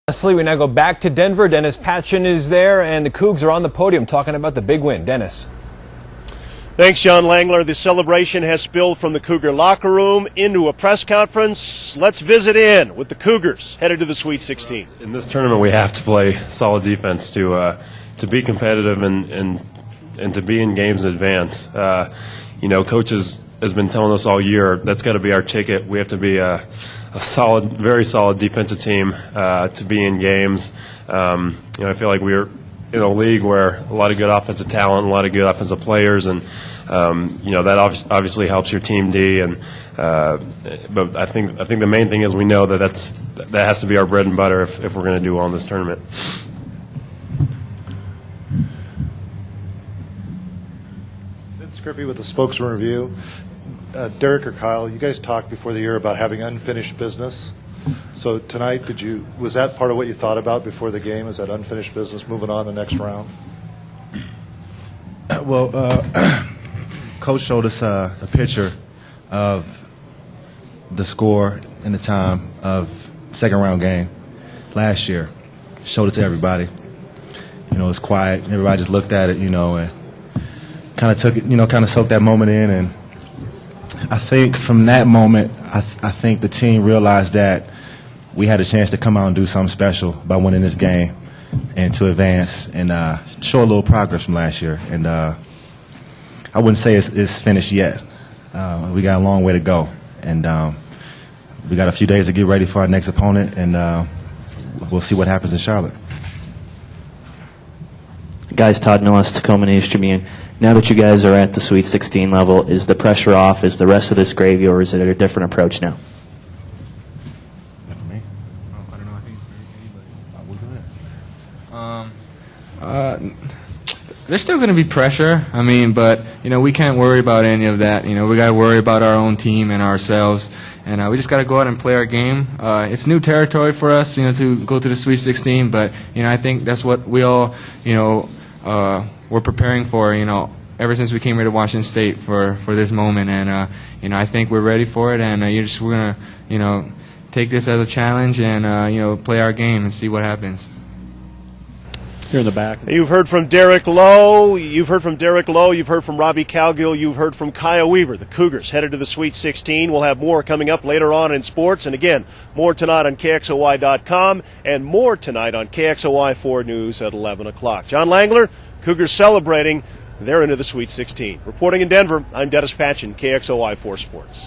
Lastly, we now go back to Denver. Dennis Patchen is there, and the Cougs are on the podium talking about the big win. Dennis. Thanks, John Langler. The celebration has spilled from the Cougar locker room into a press conference. Let's visit in with the Cougars headed to the Sweet 16. In this tournament, we have to play solid defense to be competitive and to be in games in advance. Coach has been telling us all year that's got to be our ticket. We have to be a solid, very solid defensive team to be in games. I feel like we're in a league where a lot of good offensive talent, a lot of good offensive players, and that obviously helps your team D. But I think the main thing is we know that that has to be our bread and butter if we're going to do well in this tournament. Vince Grippy with the Spokesman Review. Derek or Kyle, you guys talked before the year about having unfinished business. So tonight, was that part of what you thought about before the game? Is that unfinished business moving on the next round? Well, Coach showed us a picture of the score and the time of second round game last year. Showed it to everybody. It was quiet. Everybody just looked at it, and kind of took it, kind of soaked that moment in. And I think from that moment, I think the team realized that we had a chance to come out and do something special by winning this game and to advance and show a little progress from last year. And I wouldn't say it's finished yet. We got a long way to go. And we got a few days to get ready for our next opponent, and we'll see what happens in Charlotte. Guys, Todd Millis, Tacoma News Tribune. Now that you guys are at the Sweet 16 level, is the pressure off? Is the rest of this gravy, or is it a different approach now? That for me? I don't know. I think it's for anybody. There's still going to be pressure. But we can't worry about any of that. We got to worry about our own team and ourselves, and we just got to go out and play our game. It's new territory for us, to go to the Sweet 16. But I think that's what we all, we're preparing for. Ever since we came here to Washington State for this moment, and I think we're ready for it. And we're gonna, take this as a challenge and play our game and see what happens. Here in the back. You've heard from Derek Lowe. You've heard from Robbie Cowgill. You've heard from Kaya Weaver. The Cougars headed to the Sweet 16. We'll have more coming up later on in sports. And again, more tonight on KXOY.com and more tonight on KXOY 4 News at 11 o'clock. John Langler, Cougars celebrating. They're into the Sweet 16. Reporting in Denver, I'm Dennis Patchen, KXOY 4 Sports.